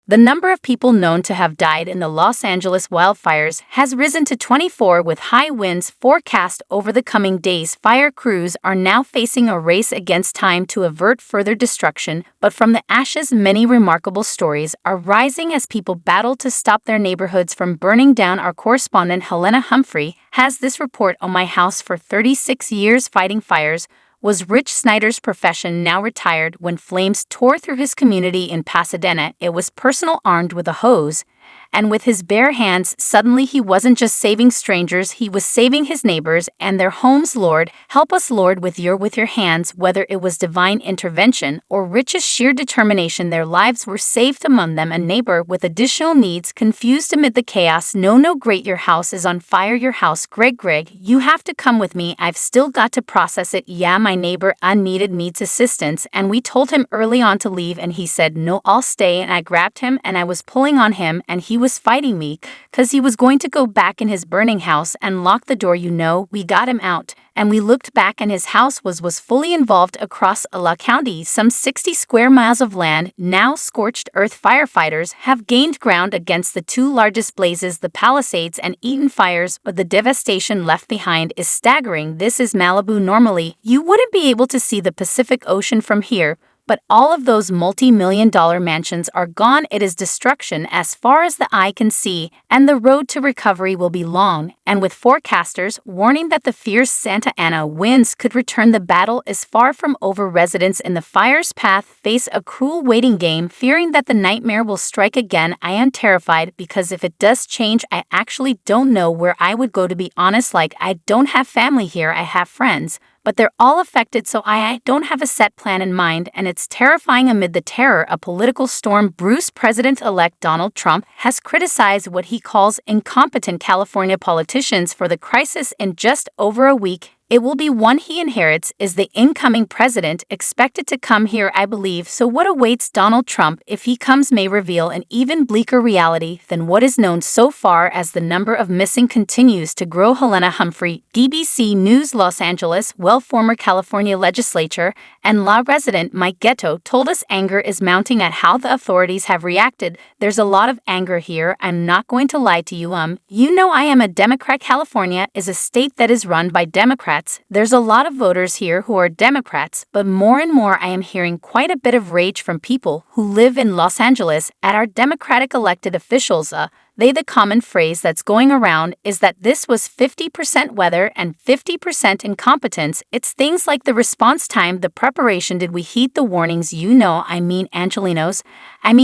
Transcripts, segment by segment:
The number of people known to have died in the Los Angeles wildfires has risen to 24, with high winds forecast over the coming days. Fire crews are now facing a race against time to avert further destruction, but from the ashes, many remarkable stories are rising as people battle to stop their neighborhoods from burning down. Our correspondent Helena Humphrey has this report on my house. For 36 years fighting fires was Rich Snyder's profession. Now retired, when flames tore through his community in Pasadena, it was personal. Armed with a hose and with his bare hands, suddenly he wasn't just saving strangers, he was saving his neighbors and their homes. Lord, help us, Lord, with your hands. Whether it was divine intervention or Rich's sheer determination, their lives were saved. Among them, a neighbor with additional needs, confused amid the chaos. No, great, your house is on fire. Your house, Greg, you have to come with me. I've still got to process it. Yeah, my neighbor needs assistance, and we told him early on to leave, and he said, no, I'll stay. And I grabbed him and I was pulling on him, and he was fighting me because he was going to go back in his burning house and lock the door. We got him out, and we looked back, and his house was fully involved across La County, some 60 square miles of land now scorched earth. Firefighters have gained ground against the two largest blazes, the Palisades and Eaton fires, but the devastation left behind is staggering. This is Malibu. Normally, you wouldn't be able to see the Pacific Ocean from here, but all of those multi-million-dollar mansions are gone. It is destruction as far as the eye can see, and the road to recovery will be long. And with forecasters warning that the fierce Santa Ana winds could return, the battle is far from over. Residents in the fire's path face a cruel waiting game, fearing that the nightmare will strike again. I am terrified because if it does change, I actually don't know where I would go, to be honest. I don't have family here, I have friends, but they're all affected, so I don't have a set plan in mind, and it's terrifying. Amid the terror, a political storm brews. President-elect Donald Trump has criticized what he calls incompetent California politicians for the crisis. In just over a week, it will be one he inherits. Is the incoming president expected to come here? I believe so. What awaits Donald Trump, if he comes, may reveal an even bleaker reality than what is known so far, as the number of missing continues to grow. Helena Humphrey, DBC News, Los Angeles. Well, former California legislature and law resident Mike Ghetto told us anger is mounting at how the authorities have reacted. There's a lot of anger here. I'm not going to lie to you. I am a Democrat. California is a state that is run by Democrats. There's a lot of voters here who are Democrats, but more and more I am hearing quite a bit of rage from people who live in Los Angeles at our Democratic elected officials. The common phrase that's going around is that this was 50% weather and 50% incompetence. It's things like the response time, the preparation. Did we heed the warnings? Angelinos.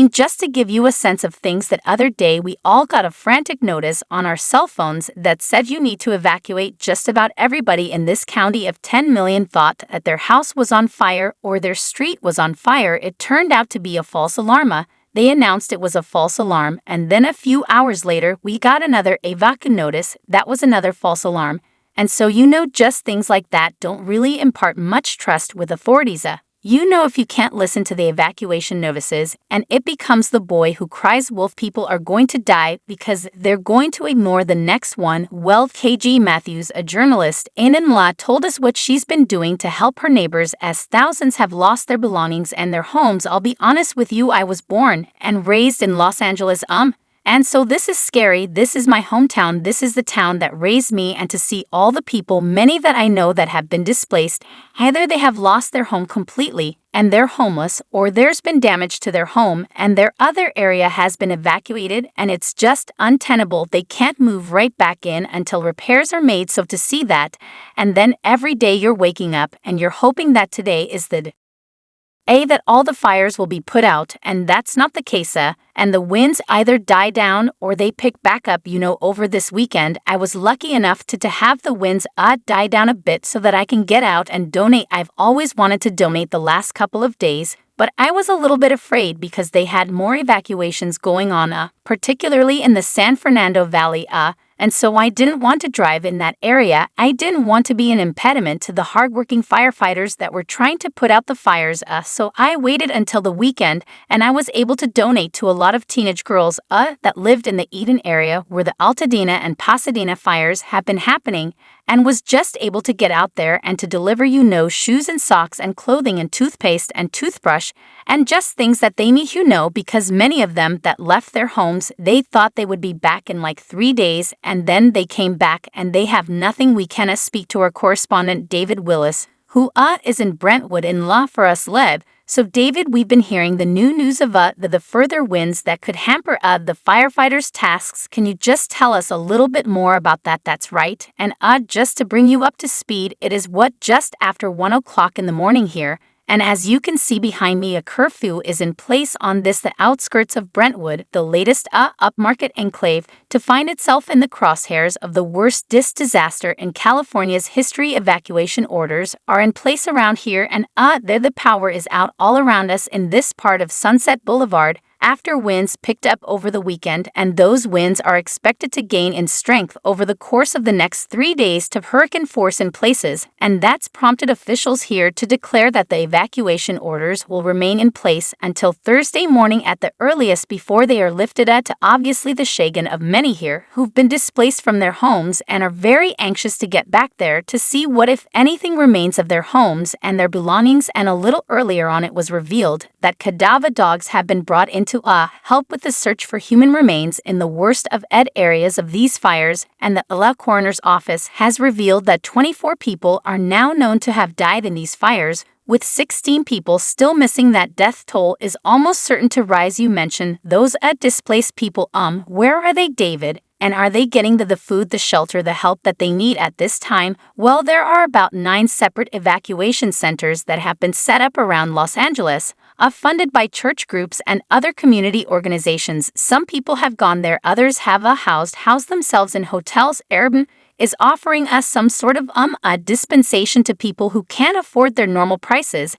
Just to give you a sense of things, that other day we all got a frantic notice on our cell phones that said you need to evacuate. Just about everybody in this county of 10 million thought that their house was on fire or their street was on fire. It turned out to be a false alarm. They announced it was a false alarm, and then a few hours later, we got another evac notice. That was another false alarm. And so just things like that don't really impart much trust with authorities. If you can't listen to the evacuation notices, and it becomes the boy who cries wolf, people are going to die because they're going to ignore the next one. Well, KG Matthews, a journalist in-law, told us what she's been doing to help her neighbors as thousands have lost their belongings and their homes. I'll be honest with you, I was born and raised in Los Angeles, and so this is scary. This is my hometown. This is the town that raised me. And to see all the people, many that I know, that have been displaced, either they have lost their home completely and they're homeless, or there's been damage to their home and their other area has been evacuated and it's just untenable. They can't move right back in until repairs are made. So to see that, and then every day you're waking up and you're hoping that today is the day that all the fires will be put out, and that's not the case, and the winds either die down or they pick back up. Over this weekend, I was lucky enough to have the winds die down a bit so that I can get out and donate. I've always wanted to donate the last couple of days, but I was a little bit afraid because they had more evacuations going on. particularly in the San Fernando Valley, and so I didn't want to drive in that area. I didn't want to be an impediment to the hardworking firefighters that were trying to put out the fires, so I waited until the weekend, and I was able to donate to a lot of teenage girls, that lived in the Eden area where the Altadena and Pasadena fires have been happening, and was just able to get out there and to deliver shoes and socks and clothing and toothpaste and toothbrush and just things that they need, because many of them that left their homes, they thought they would be back in like 3 days, and then they came back and they have nothing. We can speak to our correspondent David Willis, who is in Brentwood in La for us Leb. So David, we've been hearing the new news of the further winds that could hamper the firefighters' tasks. Can you just tell us a little bit more about that? That's right. And just to bring you up to speed, it is just after 1 o'clock in the morning here. And as you can see behind me, a curfew is in place on the outskirts of Brentwood, the latest upmarket enclave, to find itself in the crosshairs of the worst disaster in California's history. Evacuation orders are in place around here, and there the power is out all around us in this part of Sunset Boulevard, after winds picked up over the weekend, and those winds are expected to gain in strength over the course of the next 3 days to hurricane force in places, and that's prompted officials here to declare that the evacuation orders will remain in place until Thursday morning at the earliest before they are lifted to obviously the chagrin of many here who've been displaced from their homes and are very anxious to get back there to see what, if anything, remains of their homes and their belongings. And a little earlier on, it was revealed that cadaver dogs have been brought into help with the search for human remains in the worst of areas of these fires, and the LA coroner's office has revealed that 24 people are now known to have died in these fires, with 16 people still missing. That death toll is almost certain to rise. You mentioned those displaced people. Where are they, David? And are they getting the food, the shelter, the help that they need at this time? Well, there are about 9 separate evacuation centers that have been set up around Los Angeles, funded by church groups and other community organizations. Some people have gone there, others have housed themselves in hotels. Airbnb is offering us some sort of a dispensation to people who can't afford their normal prices,